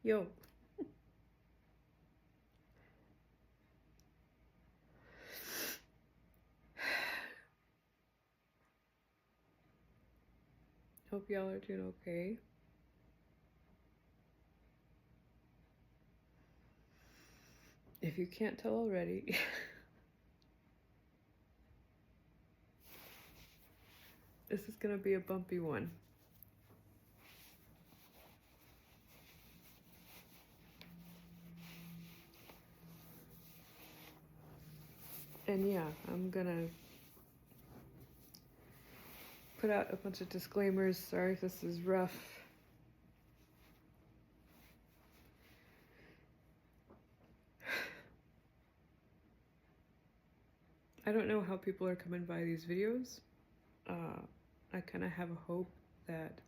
Yo. Hope y'all are doing okay. If you can't tell already, this is gonna be a bumpy one. And yeah, I'm gonna put out a bunch of disclaimers. Sorry if this is rough. I don't know how people are coming by these videos. I kind of have a hope that,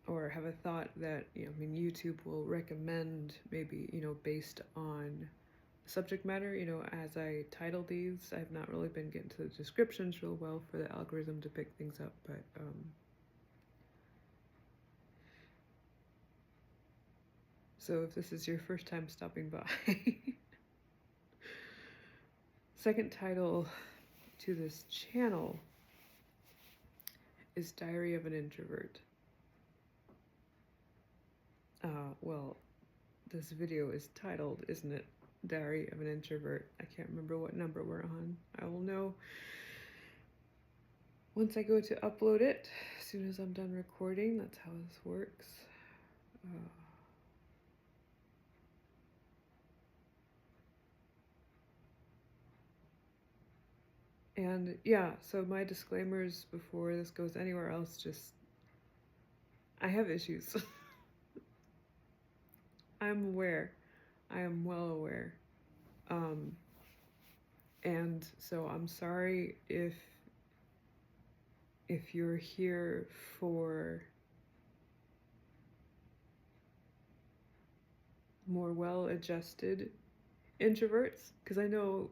or have a thought that, YouTube will recommend maybe, based on subject matter, as I title these. I've not really been getting to the descriptions real well for the algorithm to pick things up, but so if this is your first time stopping by, second title to this channel is Diary of an Introvert. Well, this video is titled, isn't it? Diary of an Introvert. I can't remember what number we're on. I will know once I go to upload it, as soon as I'm done recording. That's how this works. And yeah, so my disclaimers before this goes anywhere else, just I have issues. I'm aware. I am well aware. And so I'm sorry if you're here for more well-adjusted introverts, because I know,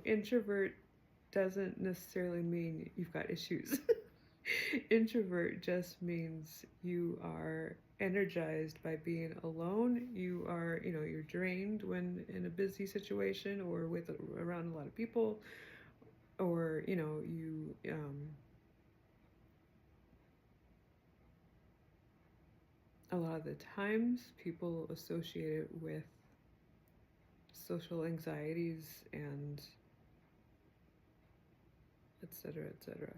introvert doesn't necessarily mean you've got issues. Introvert just means you are energized by being alone. You are, you're drained when in a busy situation or around a lot of people, or, a lot of the times people associate it with social anxieties and etc., etc.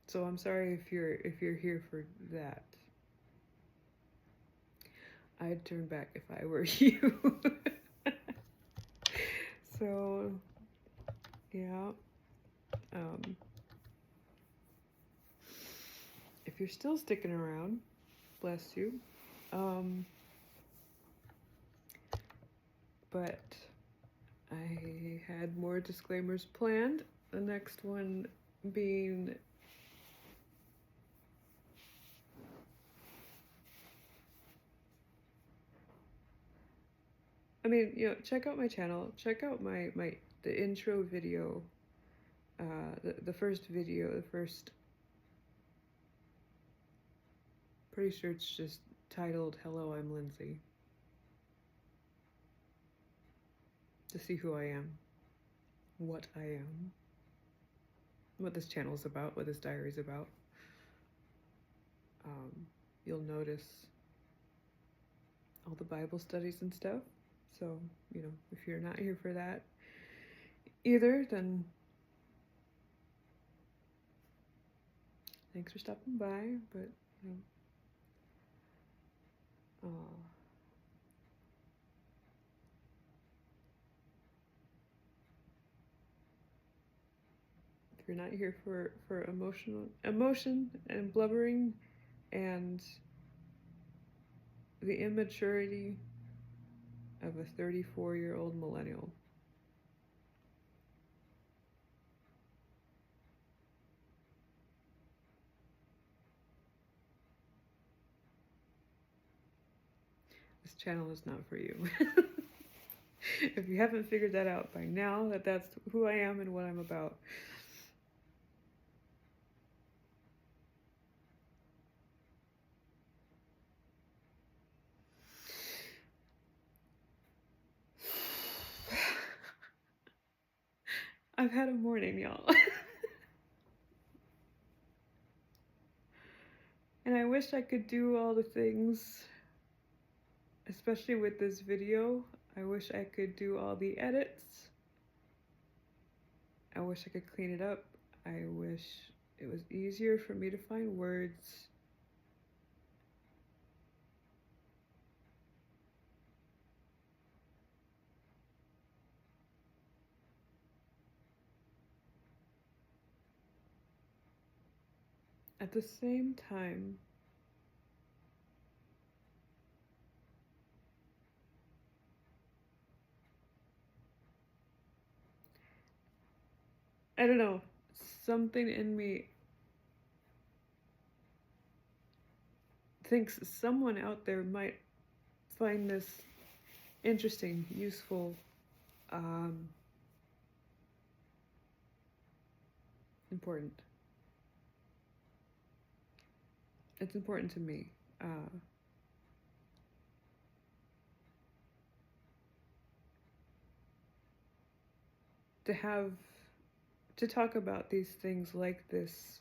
So I'm sorry if you're here for that. I'd turn back if I were you. So yeah, if you're still sticking around, bless you. But I had more disclaimers planned. The next one being check out my channel. Check out the intro video. The first video, pretty sure it's just titled Hello, I'm Lindsay. To see who I am, what I am, what this channel is about, what this diary is about. You'll notice all the Bible studies and stuff. So, if you're not here for that either, then thanks for stopping by. But, if you're not here for emotion and blubbering and the immaturity of a 34-year-old millennial, this channel is not for you. If you haven't figured that out by now, that's who I am and what I'm about. I've had a morning, y'all. And I wish I could do all the things, especially with this video. I wish I could do all the edits. I wish I could clean it up. I wish it was easier for me to find words. At the same time, I don't know, something in me thinks someone out there might find this interesting, useful, important. It's important to me. To talk about these things like this,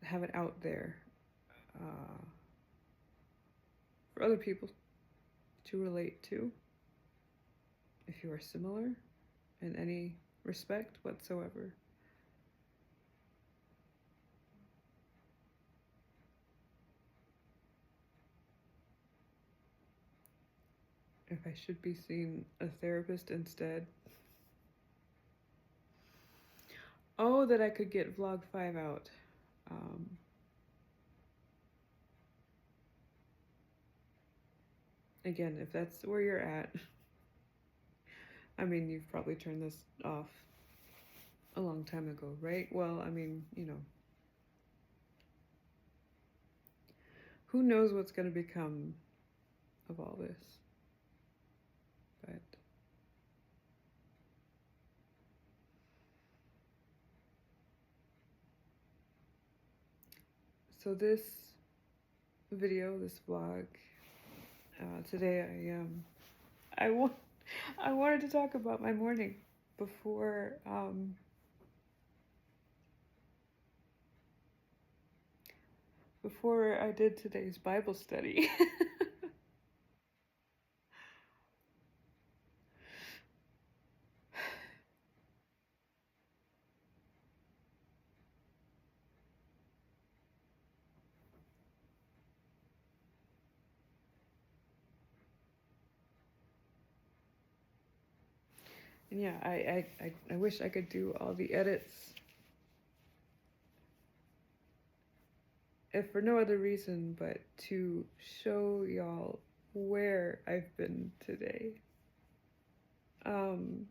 have it out there for other people to relate to, if you are similar in any respect whatsoever. If I should be seeing a therapist instead. Oh, that I could get vlog 5 out. Again, if that's where you're at, I mean, you've probably turned this off a long time ago, right? Well, I mean, you know, who knows what's going to become of all this? But so this video, this vlog, today I wanted to talk about my morning before before I did today's Bible study. And yeah, I wish I could do all the edits, if for no other reason but to show y'all where I've been today. And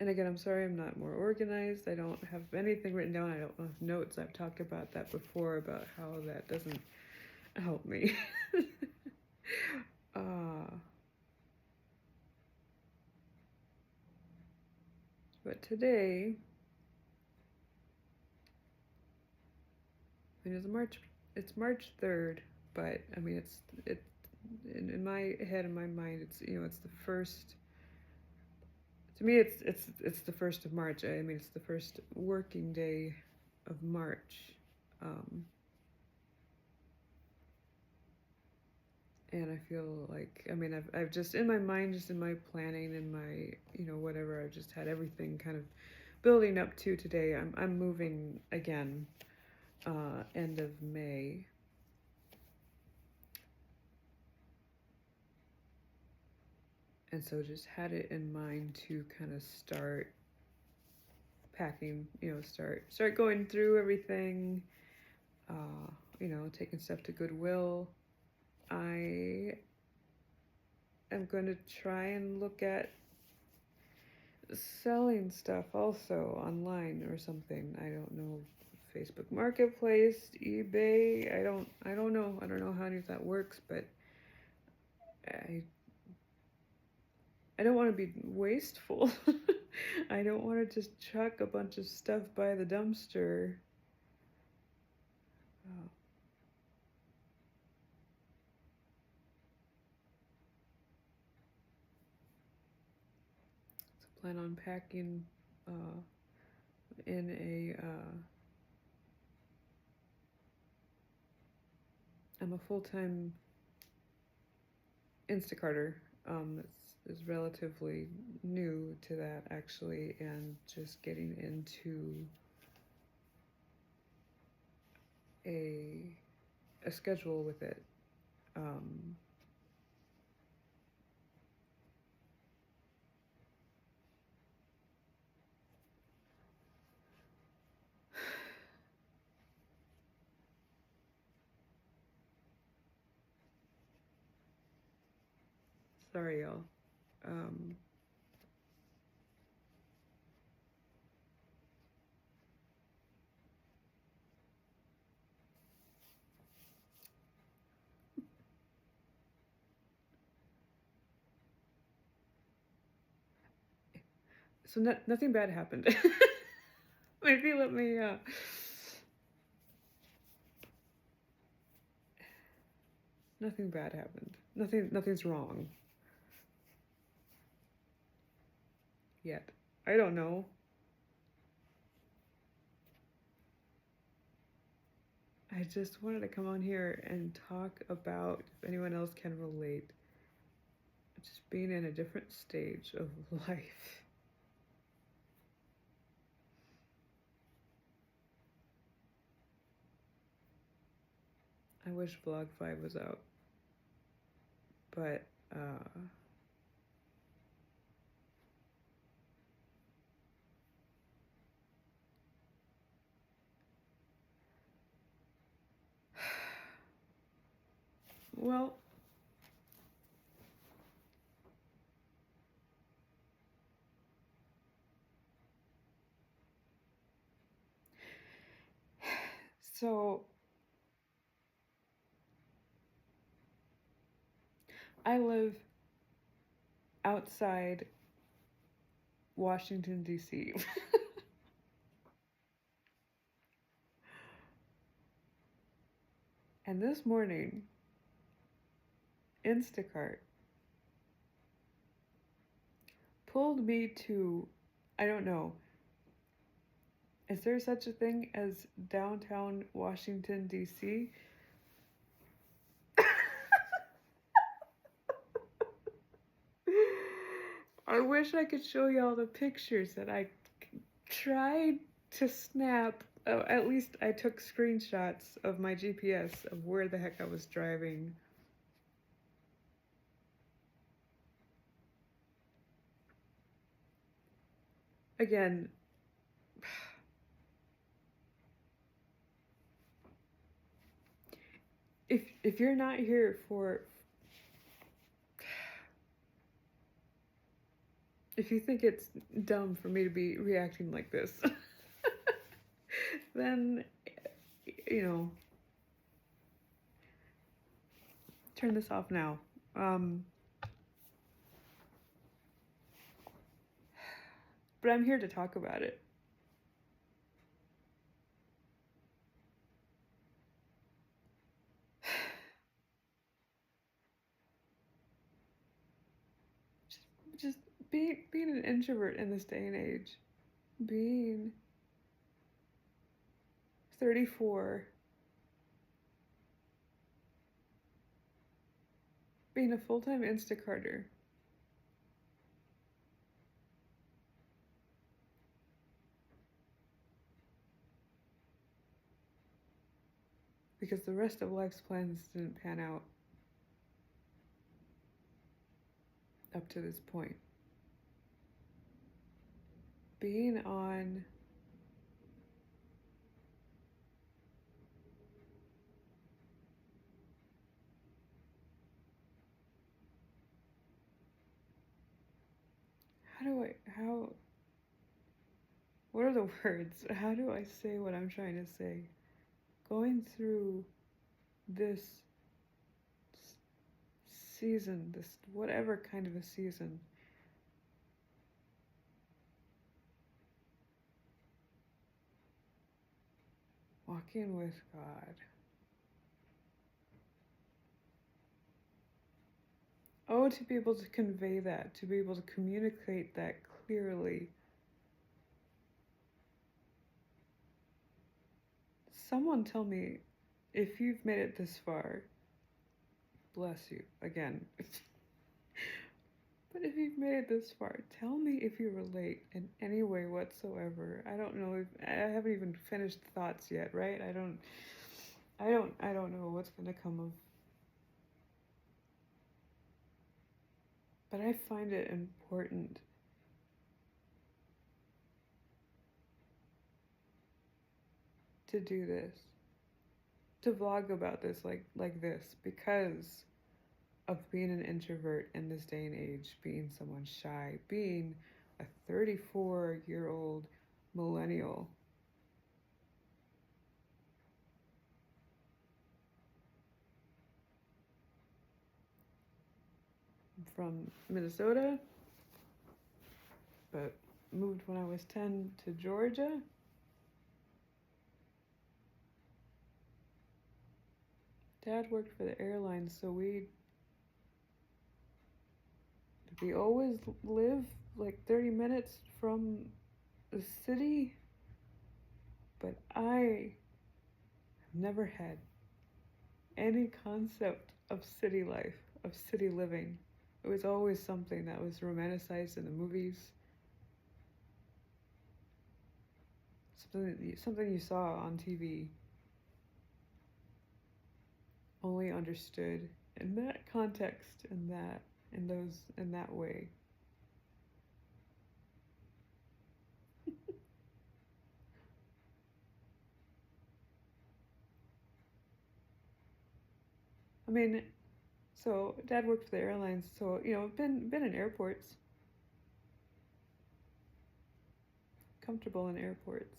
again, I'm sorry I'm not more organized. I don't have anything written down. I don't have notes. I've talked about that before, about how that doesn't help me. But today, I mean, it's March 3rd, but I mean, in my head, in my mind, it's, you know, it's the first, to me, it's the 1st of March. I mean, it's the first working day of March. And I feel like, I mean, I've just, in my mind, just in my planning and my, you know, whatever, I've just had everything kind of building up to today. I'm moving again, end of May. And so just had it in mind to kind of start packing, you know, start going through everything, you know, taking stuff to Goodwill. I am going to try and look at selling stuff also online or something. I don't know, Facebook Marketplace, eBay. I don't know. I don't know how any of that works, but I don't want to be wasteful. I don't want to just chuck a bunch of stuff by the dumpster. Oh. plan on packing in a. I'm a full-time Instacarter. Is relatively new to that actually, and just getting into a schedule with it. Sorry, y'all. Um, so nothing bad happened. Maybe let me. Nothing bad happened. Nothing's wrong yet. I don't know. I just wanted to come on here and talk about, if anyone else can relate, just being in a different stage of life. I wish Vlog 5 was out. But, well, so I live outside Washington, D.C. And this morning, Instacart pulled me to, I don't know, is there such a thing as downtown Washington, D.C.? I wish I could show y'all the pictures that I tried to snap. At least I took screenshots of my GPS of where the heck I was driving. Again, if you're not here for, if you think it's dumb for me to be reacting like this, then, you know, turn this off now. But I'm here to talk about it. Just being an introvert in this day and age, being 34, being a full-time Instacarter, because the rest of life's plans didn't pan out up to this point. Being on what are the words? How do I say what I'm trying to say? Going through this season, this whatever kind of a season, walking with God. Oh, to be able to convey that, to be able to communicate that clearly. Someone tell me, if you've made it this far, bless you again. But if you've made it this far, tell me if you relate in any way whatsoever. I don't know if I haven't even finished thoughts yet, right? I don't know what's gonna come of. But I find it important to do this, to vlog about this like this, because of being an introvert in this day and age, being someone shy, being a 34-year-old millennial from Minnesota, but moved when I was 10 to Georgia. Dad worked for the airlines, so we always live like 30 minutes from the city, but I have never had any concept of city life, of city living. It was always something that was romanticized in the movies, something you saw on TV, only understood in that context, in that way. I mean, so Dad worked for the airlines, so been in airports, comfortable in airports.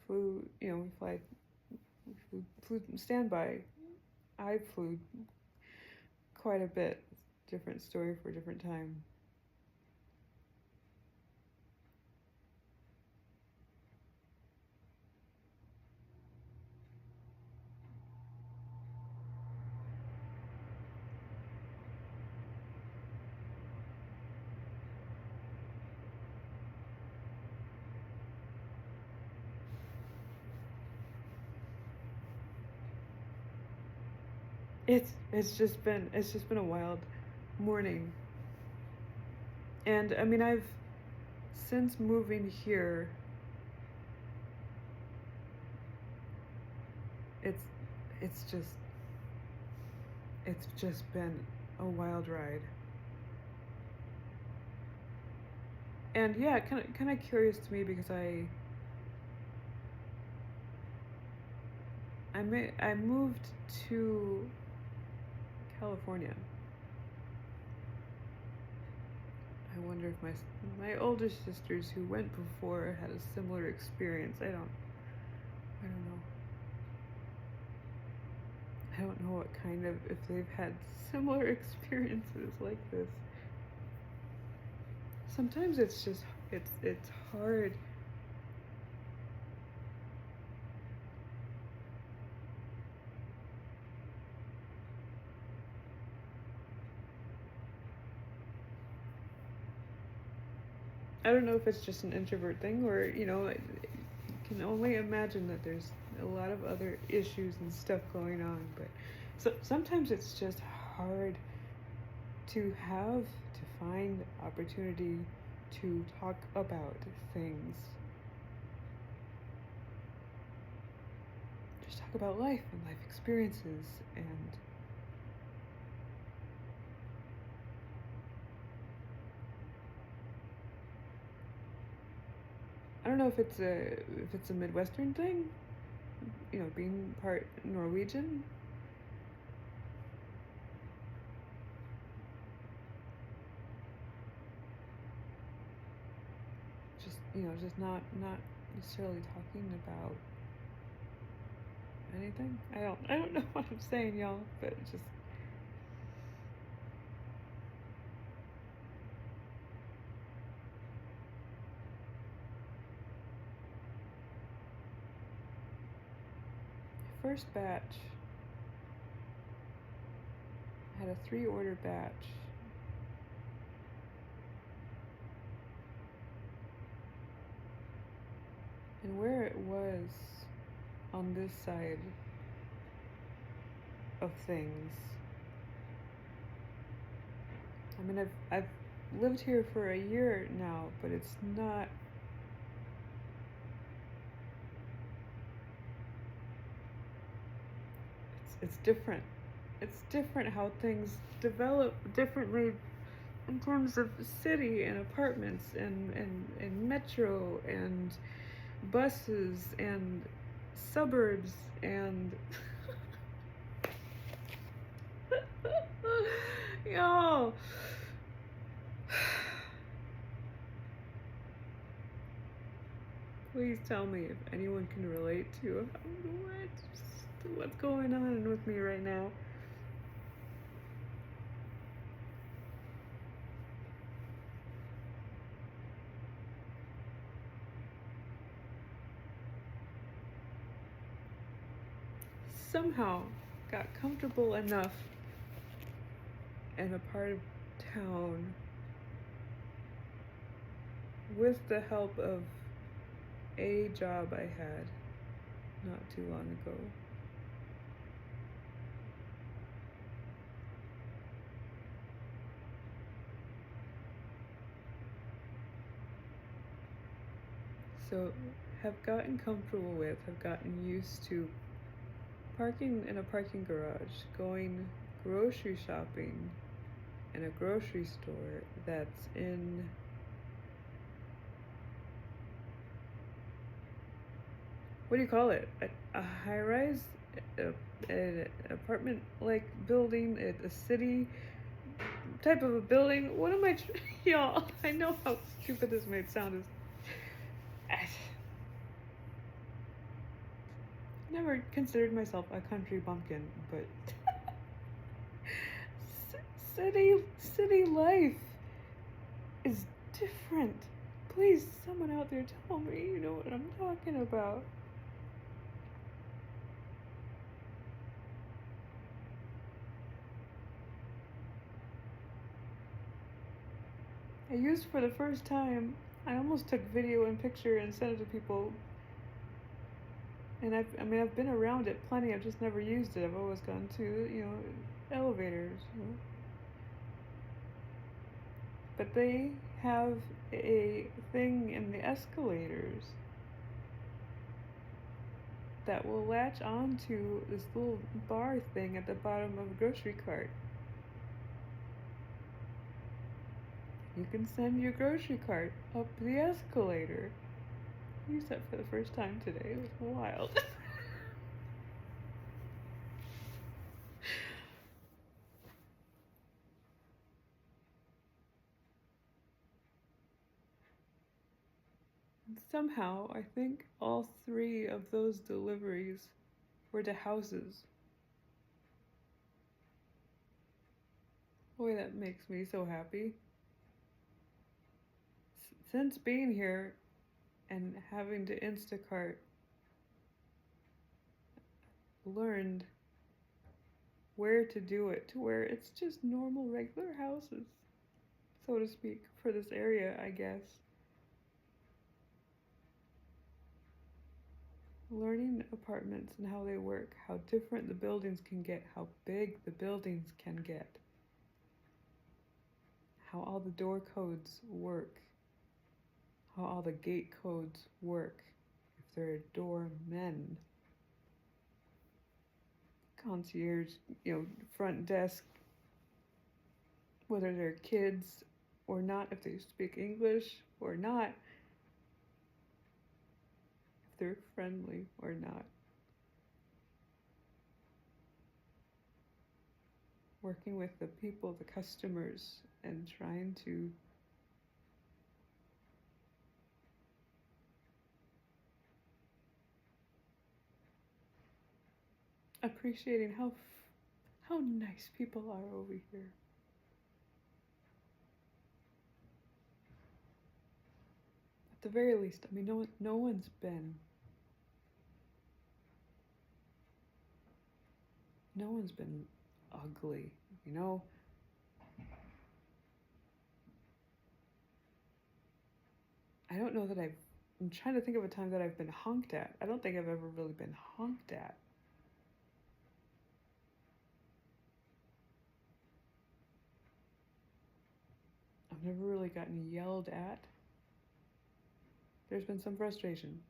Flew, we flew standby. I flew quite a bit. Different story for a different time. It's just been a wild morning. And I mean, I've since moving here, it's it's just it's just been a wild ride. And yeah, kind of curious to me because I moved to California. I wonder if my older sisters who went before had a similar experience. I don't know. I don't know what kind of, if they've had similar experiences like this. Sometimes it's hard. I don't know if it's just an introvert thing, or I can only imagine that there's a lot of other issues and stuff going on. But sometimes it's just hard to find opportunity to talk about things. Just talk about life and life experiences, and I don't know if it's a Midwestern thing, being part Norwegian. Just not necessarily talking about anything. I don't know what I'm saying, y'all, but just first batch had a 3-order batch. And where it was on this side of things. I mean, I've lived here for a year now, but it's not. It's different. It's different how things develop differently in terms of city and apartments and metro and buses and suburbs and yo. Please tell me if anyone can relate to what's going on with me right now. Somehow got comfortable enough in a part of town with the help of a job I had not too long ago. So have gotten comfortable with, have gotten used to parking in a parking garage, going grocery shopping in a grocery store that's in what do you call it? A high-rise, an apartment-like building, a city type of a building. What am I, y'all? I know how stupid this might sound. I never considered myself a country bumpkin, but city life is different. Please, someone out there tell me you know what I'm talking about. I used for the first time. I almost took video and picture and sent it to people. And I've been around it plenty. I've just never used it. I've always gone to, elevators. But they have a thing in the escalators that will latch onto this little bar thing at the bottom of a grocery cart. You can send your grocery cart up the escalator. I used that for the first time today. It was wild. Somehow, I think all 3 of those deliveries were to houses. Boy, that makes me so happy. Since being here and having to Instacart, learned where to do it to where it's just normal, regular houses, so to speak, for this area, I guess. Learning apartments and how they work, how different the buildings can get, how big the buildings can get, how all the door codes work, how all the gate codes work, if they're doormen, concierge, front desk, whether they're kids or not, if they speak English or not, if they're friendly or not. Working with the people, the customers, and trying to appreciating how nice people are over here. At the very least, no one's been ugly you know, I don't know that I'm trying to think of a time that I've been honked at. I don't think I've ever really been honked at. I've never really gotten yelled at. There's been some frustration.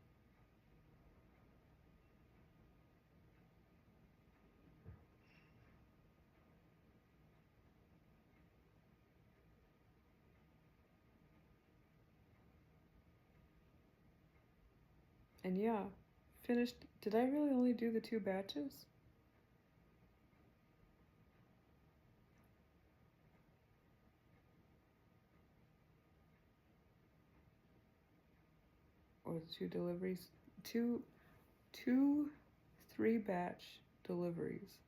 And yeah, finished. Did I really only do the 2 batches? Or the 2 deliveries? Two 3-batch deliveries.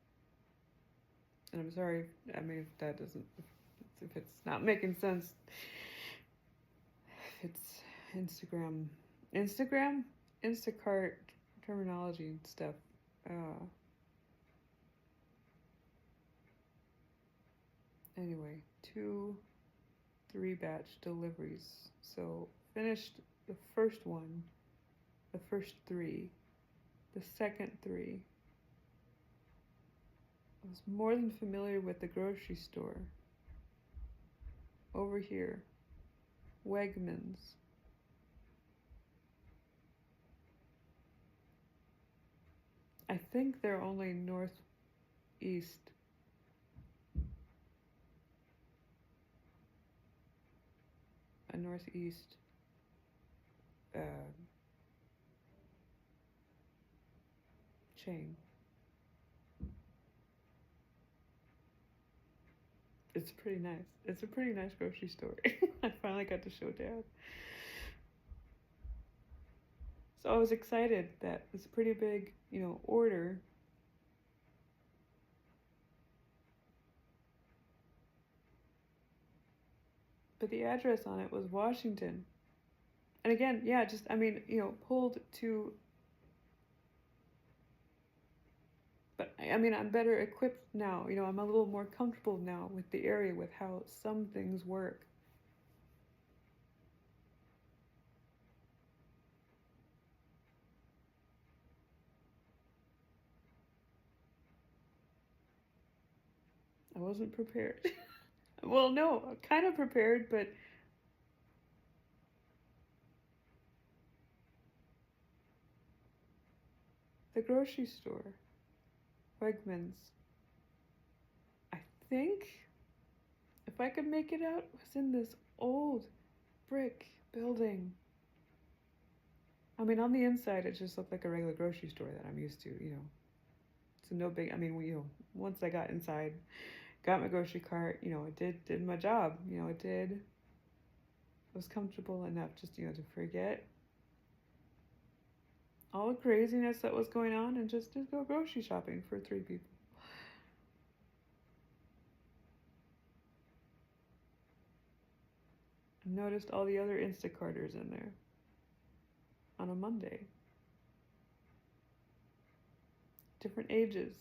And I'm sorry, I mean, if that doesn't, if it's not making sense, if it's Instagram, Instacart terminology and stuff. Anyway, 2 3-batch deliveries. So finished the first one, the first 3, the second 3. I was more than familiar with the grocery store. Over here, Wegmans. I think they're only northeast. A northeast chain. It's pretty nice. It's a pretty nice grocery store. I finally got to show Dad. So I was excited that it's a pretty big, order. But the address on it was Washington. And again, yeah, just, pulled to. But I mean, I'm better equipped now. I'm a little more comfortable now with the area, with how some things work. I wasn't prepared. Well, no, I'm kind of prepared, but the grocery store, Wegmans, I think, if I could make it out, was in this old brick building. I mean, on the inside, it just looked like a regular grocery store that I'm used to, It's no big, once I got inside, got my grocery cart, it did my job, it was comfortable enough just, to forget all the craziness that was going on and just go grocery shopping for 3 people. I noticed all the other Instacarters in there on a Monday. Different ages,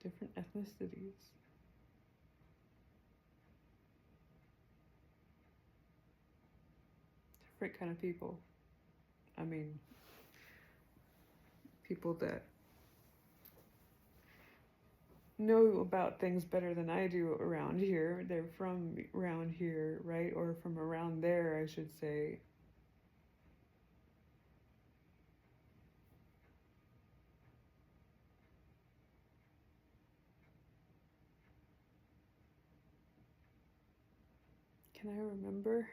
different ethnicities. Different kind of people. I mean, people that know about things better than I do around here. They're from around here, right? Or from around there, I should say. Can I remember?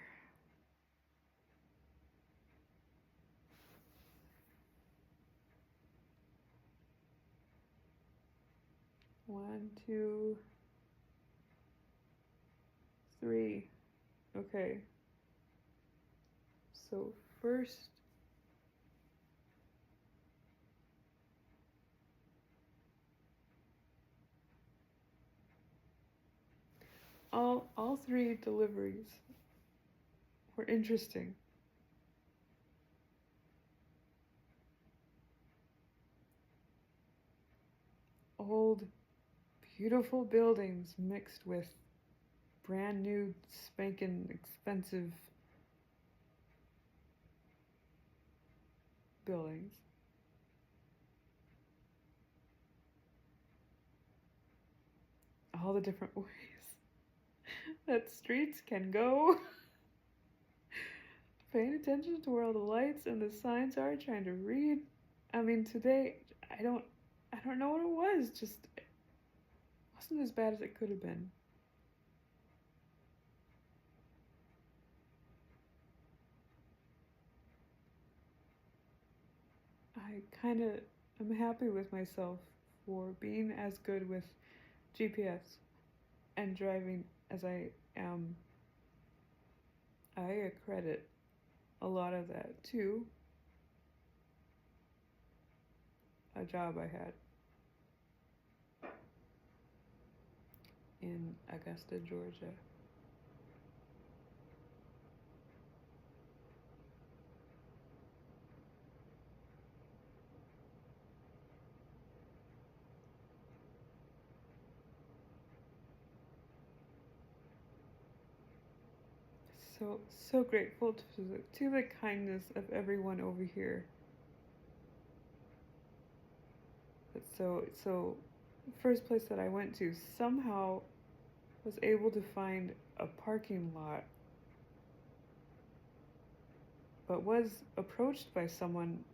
One, two, three. Okay. So first, all 3 deliveries were interesting. Old, beautiful buildings mixed with brand new, spanking, expensive buildings. All the different ways that streets can go. Paying attention to where all the lights and the signs are, trying to read. I mean, today I don't know what it was. Just it wasn't as bad as it could have been. I kind of am happy with myself for being as good with GPS and driving as I am. I accredit a lot of that to a job I had in Augusta, Georgia. So grateful to the kindness of everyone over here. So first place that I went to somehow was able to find a parking lot, but was approached by someone.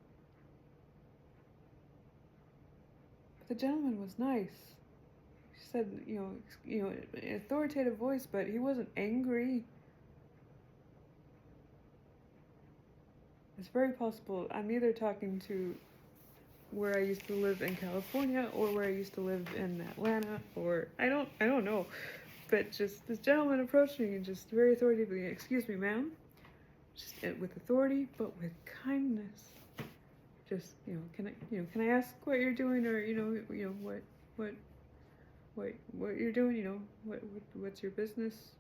But the gentleman was nice. He said, an authoritative voice, but he wasn't angry. It's very possible I'm either talking to where I used to live in California or where I used to live in Atlanta, or I don't know. But just this gentleman approached me and just very authoritatively, "Excuse me, ma'am," just with authority but with kindness. Just can I ask what you're doing, or what you're doing? What's your business?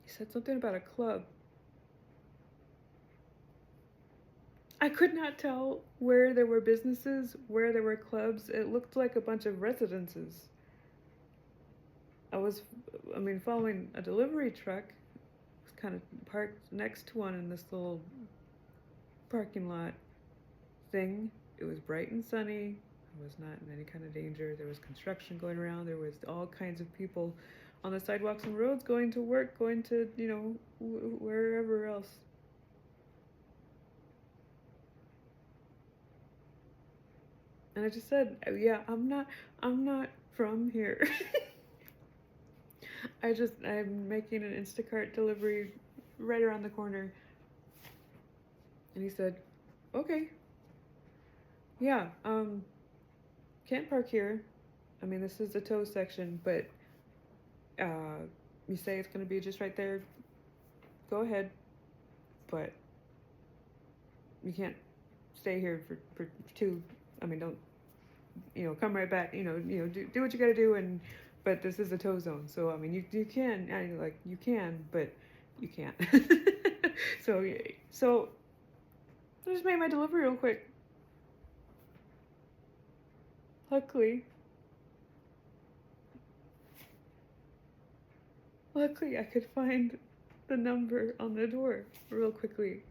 He said something about a club. I could not tell where there were businesses, where there were clubs. It looked like a bunch of residences. I was following a delivery truck. It was kind of parked next to one in this little parking lot thing. It was bright and sunny. I was not in any kind of danger. There was construction going around. There was all kinds of people on the sidewalks and roads going to work, going to, wherever else. And I just said, "Yeah, I'm not from here." I'm making an Instacart delivery right around the corner. And he said, "Okay. Yeah, can't park here. This is the tow section, but you say it's going to be just right there. Go ahead. But you can't stay here for two. Don't, come right back. Do what you got to do, but this is a tow zone. So, you can, you can, but you can't." So I just made my delivery real quick. Luckily, I could find the number on the door real quickly.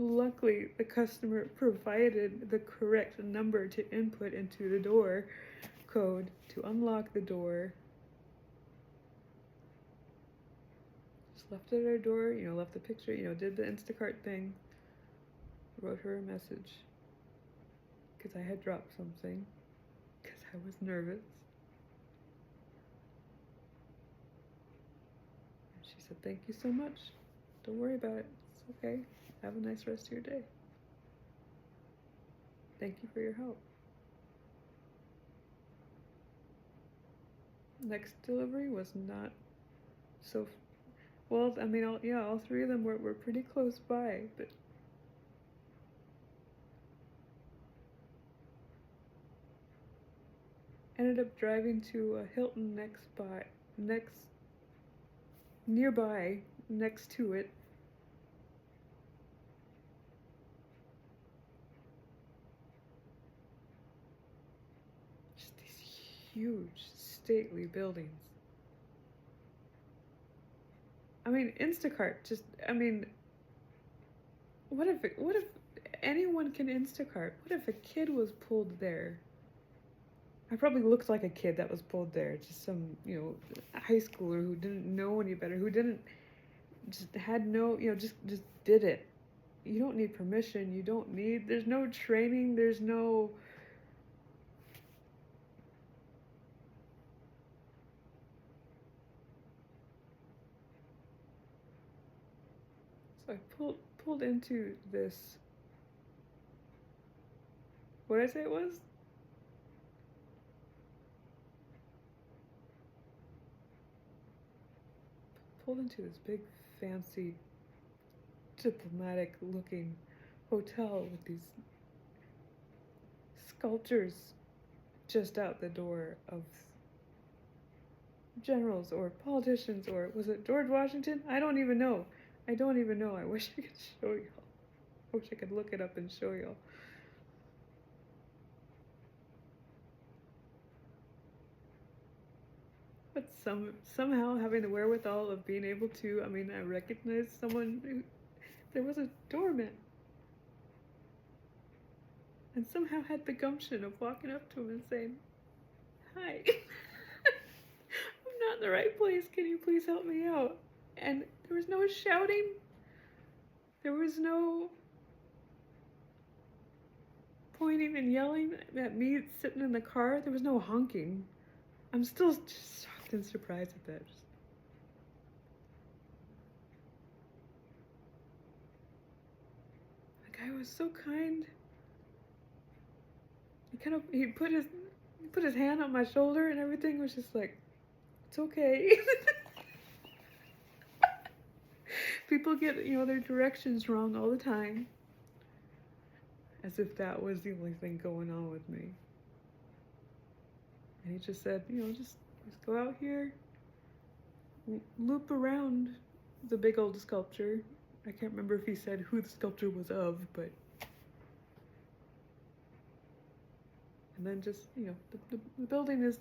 Luckily, the customer provided the correct number to input into the door code to unlock the door. Just left it at her door, left the picture, did the Instacart thing. Wrote her a message because I had dropped something because I was nervous. And she said, "Thank you so much. Don't worry about it. It's okay. Have a nice rest of your day. Thank you for your help." Next delivery was not so well. All three of them were pretty close by, but ended up driving to a Hilton nearby, next to it. Just these huge, stately buildings. I mean, Instacart, just, I mean, what if anyone can Instacart? What if a kid was pulled there? I probably looked like a kid that was pulled there, just some, high schooler who didn't know any better, who didn't, just had no, just did it. You don't need permission, there's no training, there's no, so I pulled into this, what did I say it was? Pulled into this big, fancy, diplomatic looking hotel with these sculptures just out the door of generals or politicians, or was it George Washington? I don't even know. I wish I could show y'all. I wish I could look it up and show y'all. But somehow having the wherewithal of being able to, I recognized someone who, there was a doorman, and somehow had the gumption of walking up to him and saying, "Hi, I'm not in the right place. Can you please help me out?" And there was no shouting. There was no pointing and yelling at me sitting in the car. There was no honking. I'm still just shocked and surprised at that. The guy was so kind. He put his hand on my shoulder, and everything was just like, it's okay. People get, their directions wrong all the time. As if that was the only thing going on with me. And he just said, just go out here, loop around the big old sculpture. I can't remember if he said who the sculpture was of, but. And then just, the building is,